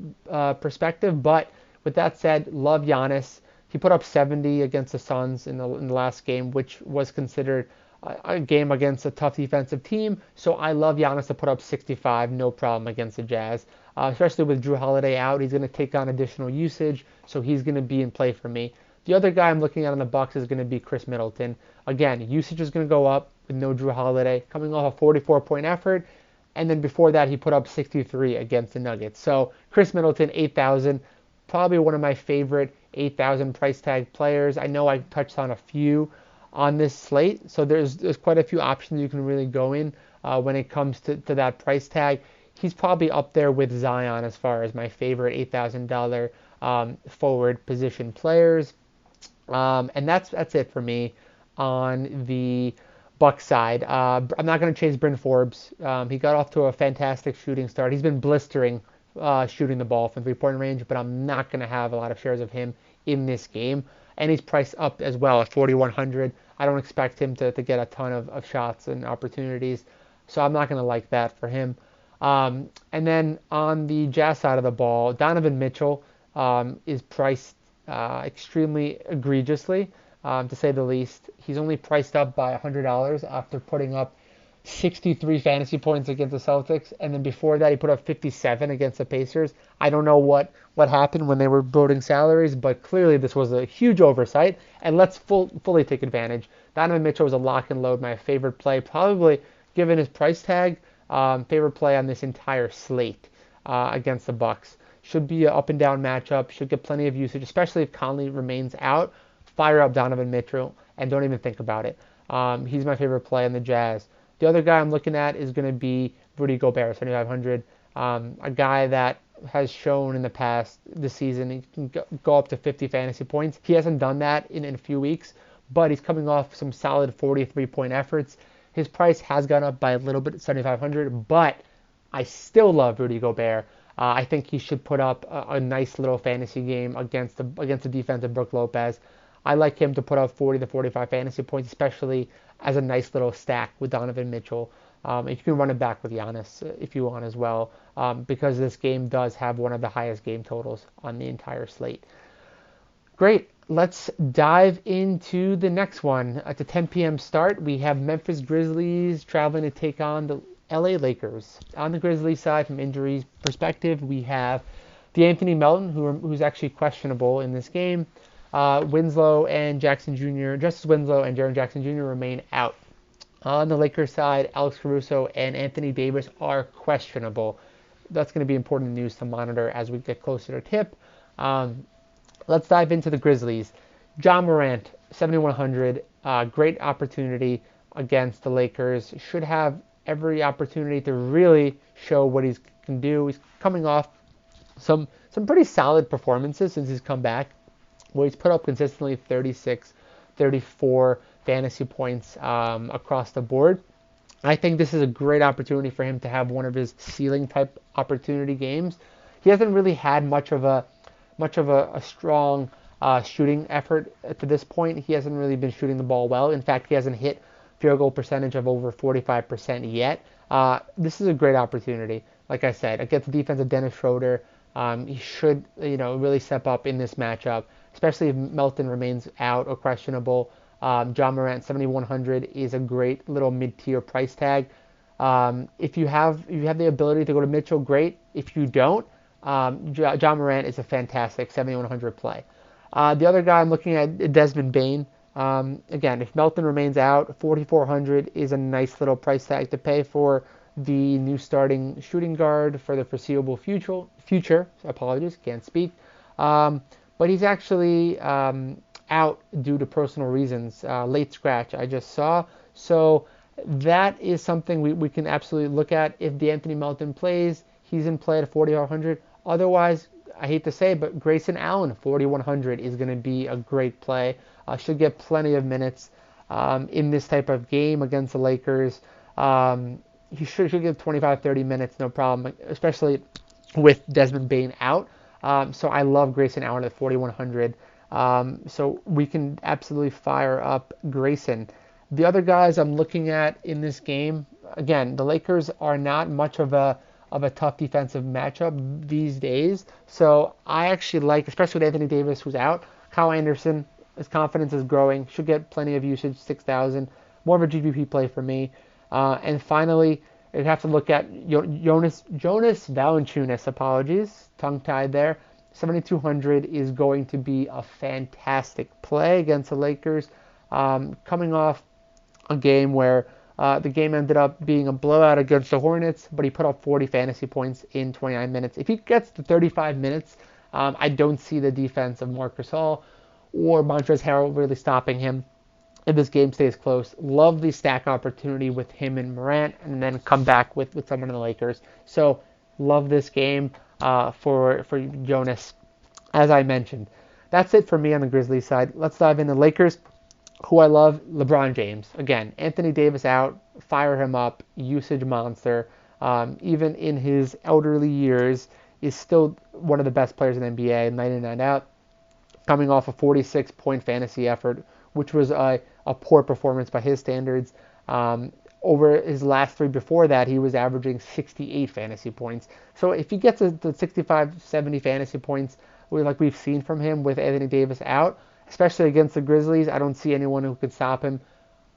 perspective. But with that said, love Giannis. He put up 70 against the Suns in the last game, which was considered a game against a tough defensive team. So I love Giannis to put up 65, no problem against the Jazz. Especially with Jrue Holiday out, he's going to take on additional usage, so he's going to be in play for me. The other guy I'm looking at on the Bucks is going to be Chris Middleton. Again, usage is going to go up with no Jrue Holiday, coming off a 44-point effort, and then before that he put up 63 against the Nuggets. So Chris Middleton, 8,000, probably one of my favorite 8,000 price tag players. I know I touched on a few on this slate, so there's quite a few options you can really go in when it comes to that price tag. He's probably up there with Zion as far as my favorite $8,000 forward position players. And that's it for me on the Bucks side. I'm not going to chase Bryn Forbes. He got off to a fantastic shooting start. He's been blistering shooting the ball from three-point range, but I'm not going to have a lot of shares of him in this game. And he's priced up as well at 4,100. I don't expect him to get a ton of shots and opportunities, so I'm not going to like that for him. And then on the Jazz side of the ball, Donovan Mitchell is priced extremely egregiously, to say the least. He's only priced up by $100 after putting up 63 fantasy points against the Celtics, and then before that he put up 57 against the Pacers. I don't know what happened when they were voting salaries, but clearly this was a huge oversight, and let's fully take advantage. Donovan Mitchell was a lock and load, my favorite play, probably given his price tag, favorite play on this entire slate against the Bucks. Should be an up and down matchup, should get plenty of usage, especially if Conley remains out. Fire up Donovan Mitchell and don't even think about it. He's my favorite play on the Jazz. The other guy I'm looking at is going to be Rudy Gobert, 7,500. A guy that has shown in the past this season he can go up to 50 fantasy points. He hasn't done that in a few weeks, but he's coming off some solid 43-point efforts. His price has gone up by a little bit, 7,500, but I still love Rudy Gobert. I think he should put up a nice little fantasy game against the defense of Brook Lopez. I like him to put up 40 to 45 fantasy points, especially as a nice little stack with Donovan Mitchell. If you can run it back with Giannis if you want as well, because this game does have one of the highest game totals on the entire slate. Great. Let's dive into the next one. At the 10 p.m. start, we have Memphis Grizzlies traveling to take on the LA Lakers. On the Grizzlies side, from injuries perspective, we have DeAnthony Melton, who's actually questionable in this game. Winslow and Jackson Jr., Justice Winslow and Jaren Jackson Jr. remain out. On the Lakers side, Alex Caruso and Anthony Davis are questionable. That's going to be important news to monitor as we get closer to tip. Let's dive into the Grizzlies. Ja Morant, 7,100, great opportunity against the Lakers. Should have every opportunity to really show what he can do. He's coming off some pretty solid performances since he's come back, where he's put up consistently 36, 34 fantasy points across the board. I think this is a great opportunity for him to have one of his ceiling type opportunity games. He hasn't really had much of a strong shooting effort to this point. He hasn't really been shooting the ball well. In fact, he hasn't hit field goal percentage of over 45% yet. This is a great opportunity. Like I said, against the defense of Dennis Schroeder, he should really step up in this matchup, especially if Melton remains out or questionable. Ja Morant, 7,100 is a great little mid-tier price tag. If you have the ability to go to Mitchell, great. If you don't, Ja Morant is a fantastic 7,100 play. The other guy I'm looking at, Desmond Bane. Again, if Melton remains out, 4,400 is a nice little price tag to pay for the new starting shooting guard for the foreseeable future. Apologies, can't speak. But he's actually out due to personal reasons. Late scratch, I just saw. So that is something we can absolutely look at. If DeAnthony Melton plays, he's in play at 4,400. Otherwise, I hate to say, but Grayson Allen, 4,100 is going to be a great play. Should get plenty of minutes in this type of game against the Lakers. He should get 25, 30 minutes, no problem, especially with Desmond Bane out. So I love Grayson Allen at 4,100. So we can absolutely fire up Grayson. The other guys I'm looking at in this game, again, the Lakers are not much of a tough defensive matchup these days. So I actually like, especially with Anthony Davis who's out, Kyle Anderson, his confidence is growing, should get plenty of usage, 6,000. More of a GPP play for me. And finally, you'd have to look at Jonas Valanciunas, apologies, tongue-tied there. 7,200 is going to be a fantastic play against the Lakers, coming off a game where the game ended up being a blowout against the Hornets, but he put up 40 fantasy points in 29 minutes. If he gets to 35 minutes, I don't see the defense of Marc Gasol or Montrezl Harrell really stopping him if this game stays close. Love the stack opportunity with him and Morant, and then come back with someone in the Lakers. So love this game for Jonas, as I mentioned. That's it for me on the Grizzlies side. Let's dive into Lakers, who I love. LeBron James. Again, Anthony Davis out, fire him up, usage monster. Even in his elderly years, is still one of the best players in the NBA, 99 out, coming off a 46-point fantasy effort, which was a poor performance by his standards. Over his last three before that, he was averaging 68 fantasy points. So if he gets to 65, 70 fantasy points, like we've seen from him with Anthony Davis out, especially against the Grizzlies, I don't see anyone who could stop him.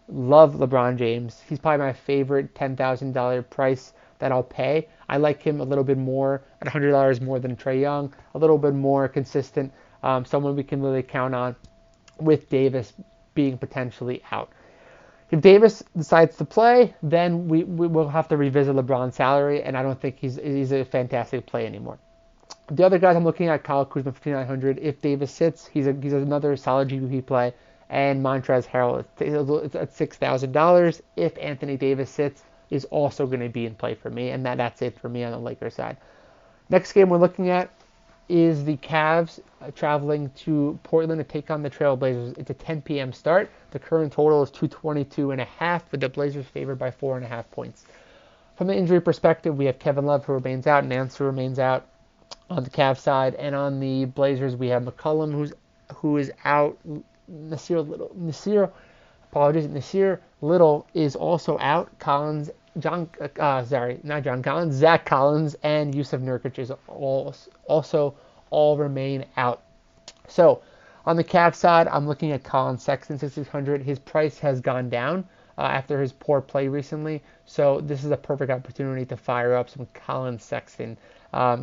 Love LeBron James. He's probably my favorite $10,000 price that I'll pay. I like him a little bit more, at $100 more than Trae Young, a little bit more consistent, someone we can really count on with Davis being potentially out. If Davis decides to play, then we will have to revisit LeBron's salary, and I don't think he's a fantastic play anymore. The other guys I'm looking at, Kyle Kuzma, 5,900. If Davis sits, he's another solid GPP play, and Montrezl Harrell is at $6,000. If Anthony Davis sits, is also going to be in play for me, and that's it for me on the Lakers side. Next game we're looking at is the Cavs traveling to Portland to take on the Trailblazers. It's a 10 p.m. start. The current total is 222.5, with the Blazers favored by 4.5 points. From the injury perspective, we have Kevin Love, who remains out, Nance, who remains out on the Cavs side, and on the Blazers we have McCollum, who is out. Nasir Little is also out. Zach Collins and Yusuf Nurkic is also all remain out. So on the Cavs side, I'm looking at Colin Sexton, 6,600. His price has gone down after his poor play recently, so this is a perfect opportunity to fire up some Colin Sexton.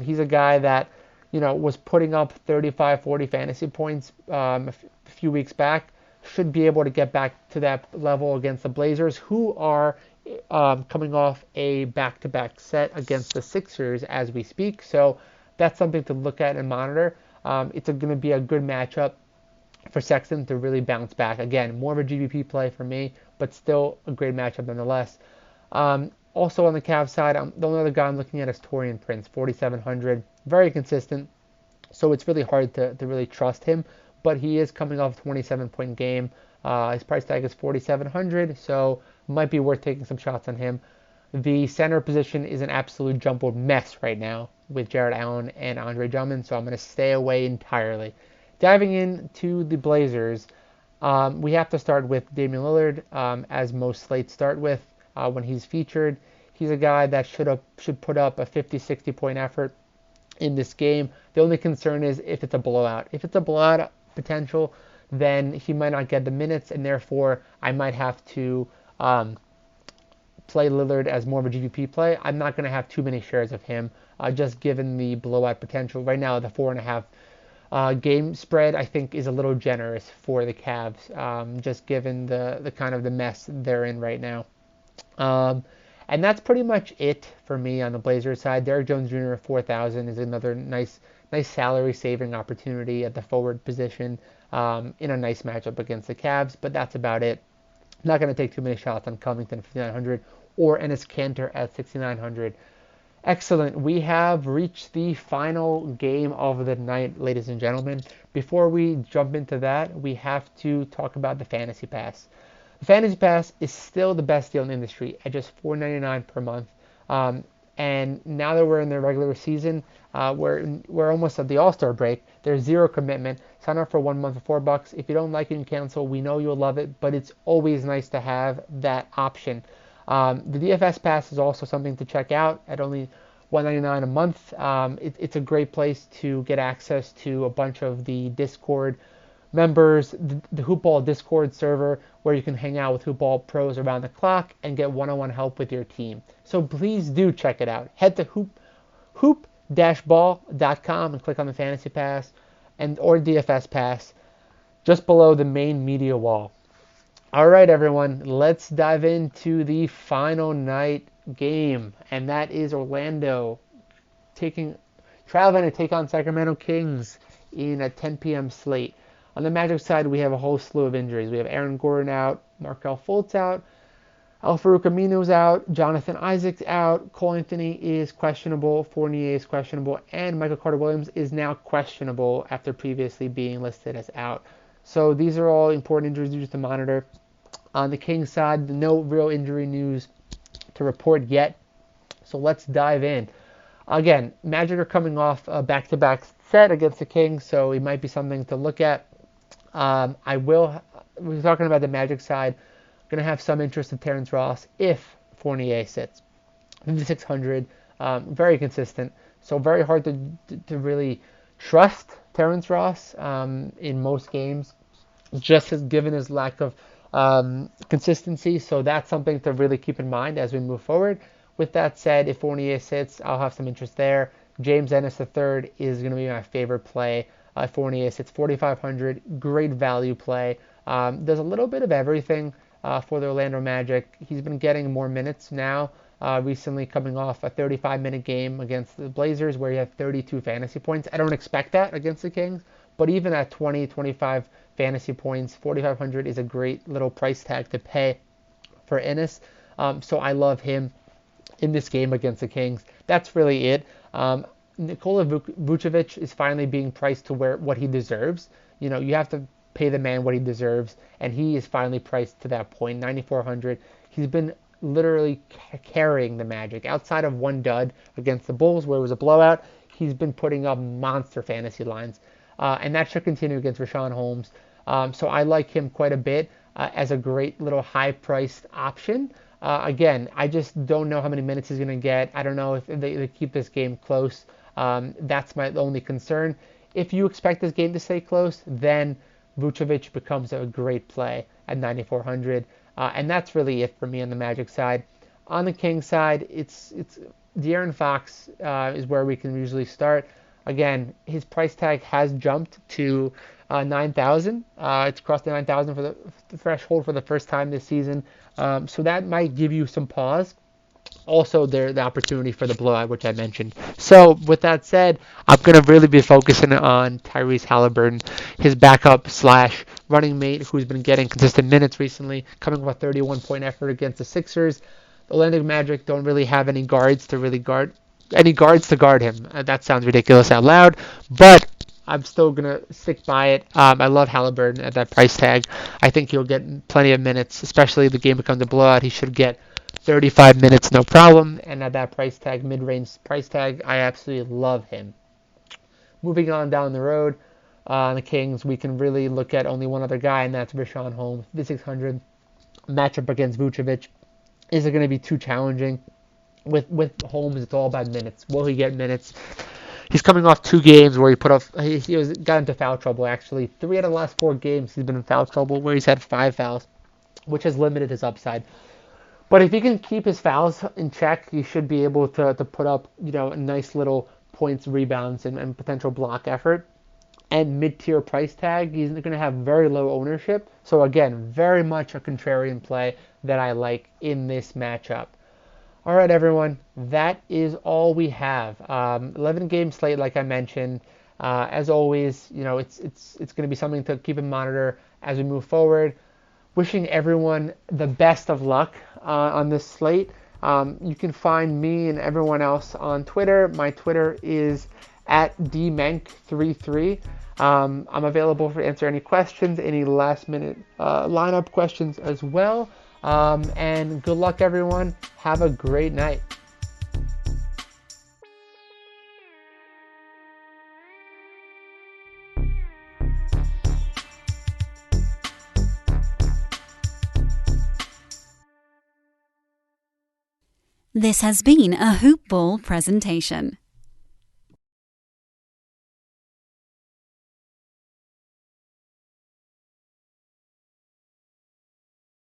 He's a guy that was putting up 35, 40 fantasy points a few weeks back. Should be able to get back to that level against the Blazers, who are coming off a back-to-back set against the Sixers as we speak. So that's something to look at and monitor. It's going to be a good matchup for Sexton to really bounce back. Again, more of a GPP play for me, but still a great matchup nonetheless. Also on the Cavs side, the only other guy I'm looking at is Taurean Prince, 4,700. Very consistent, so it's really hard to really trust him. But he is coming off a 27-point game. His price tag is 4,700, so might be worth taking some shots on him. The center position is an absolute jumbled mess right now with Jared Allen and Andre Drummond, so I'm going to stay away entirely. Diving into the Blazers, we have to start with Damian Lillard, as most slates start with when he's featured. He's a guy that should put up a 50, 60-point effort in this game. The only concern is if it's a blowout. If it's a blowout potential, then he might not get the minutes, and therefore I might have to play Lillard as more of a GPP play. I'm not going to have too many shares of him, just given the blowout potential. Right now, the 4.5 game spread, I think, is a little generous for the Cavs, just given the kind of the mess they're in right now. And that's pretty much it for me on the Blazers side. Derrick Jones Jr. at 4,000 is another nice salary saving opportunity at the forward position in a nice matchup against the Cavs, but that's about it. I'm not going to take too many shots on Covington at 5,900 or Enes Kanter at 6,900. Excellent. We have reached the final game of the night, ladies and gentlemen. Before we jump into that, we have to talk about the Fantasy Pass. The Fantasy Pass is still the best deal in the industry at just $4.99 per month. And now that we're in the regular season, we're almost at the All-Star break. There's zero commitment. Sign up for 1 month for $4. If you don't like it, you can cancel. We know you'll love it, but it's always nice to have that option. The DFS Pass is also something to check out at only $1.99 a month. It's a great place to get access to a bunch of the Discord members, the Hoopball Discord server, where you can hang out with Hoopball pros around the clock and get one-on-one help with your team. So please do check it out. Head to hoop-ball.com and click on the Fantasy Pass or DFS Pass just below the main media wall. All right, everyone, let's dive into the final night game, and that is Orlando traveling to take on Sacramento Kings in a 10 p.m. slate. On the Magic side, we have a whole slew of injuries. We have Aaron Gordon out, Markelle Fultz out, Al-Farouq Amino's out, Jonathan Isaac's out, Cole Anthony is questionable, Fournier is questionable, and Michael Carter-Williams is now questionable after previously being listed as out. So these are all important injuries to monitor. On the Kings side, no real injury news to report yet. So let's dive in. Again, Magic are coming off a back-to-back set against the Kings, so it might be something to look at. We're talking about the Magic side. I'm going to have some interest in Terence Ross if Fournier sits. 5,600, very consistent. So very hard to really trust Terence Ross in most games, just given his lack of consistency. So that's something to really keep in mind as we move forward. With that said, if Fournier sits, I'll have some interest there. James Ennis III is going to be my favorite play. Fournier sits 4,500, great value play. Does a little bit of everything for the Orlando Magic. He's been getting more minutes now, recently coming off a 35-minute game against the Blazers where he had 32 fantasy points. I don't expect that against the Kings, but even at 20, 25 fantasy points, 4,500 is a great little price tag to pay for Ennis. So I love him in this game against the Kings. That's really it. Nicola Buchovich is finally being priced to what he deserves. You know, you have to pay the man what he deserves, and he is finally priced to that point, 9,400. He's been literally carrying the Magic. Outside of one dud against the Bulls where it was a blowout, he's been putting up monster fantasy lines. And that should continue against Richaun Holmes. So I like him quite a bit as a great little high-priced option. Again, I just don't know how many minutes he's going to get. I don't know if they keep this game close. That's my only concern. If you expect this game to stay close, then Vucevic becomes a great play at 9,400. And that's really it for me on the Magic side. On the Kings side, it's De'Aaron Fox is where we can usually start. Again, his price tag has jumped to 9,000. It's crossed the 9,000 for the threshold for the first time this season. So that might give you some pause. Also, the opportunity for the blowout, which I mentioned. So, with that said, I'm going to really be focusing on Tyrese Halliburton, his backup / running mate, who's been getting consistent minutes recently, coming with a 31-point effort against the Sixers. The Orlando Magic don't really have any guards to guard him. That sounds ridiculous out loud, but I'm still going to stick by it. I love Halliburton at that price tag. I think he'll get plenty of minutes, especially if the game becomes a blowout. He should get 35 minutes, no problem. And at that price tag, mid-range price tag, I absolutely love him. Moving on down the road, on the Kings, we can really look at only one other guy, and that's Richaun Holmes. 5,600 matchup against Vucevic. Is it going to be too challenging? With Holmes, it's all about minutes. Will he get minutes? He's coming off 2 games where he got into foul trouble, actually. 3 out of the last 4 games he's been in foul trouble where he's had 5 fouls, which has limited his upside. But if he can keep his fouls in check, he should be able to put up, a nice little points, rebounds, and potential block effort. And mid-tier price tag, he's going to have very low ownership. So again, very much a contrarian play that I like in this matchup. All right, everyone, that is all we have. 11-game slate, like I mentioned. As always, it's going to be something to keep and monitor as we move forward. Wishing everyone the best of luck on this slate. You can find me and everyone else on Twitter. My Twitter is @dmenk33. I'm available to answer any questions, any last-minute lineup questions as well. And good luck, everyone. Have a great night. This has been a Hoop Ball presentation.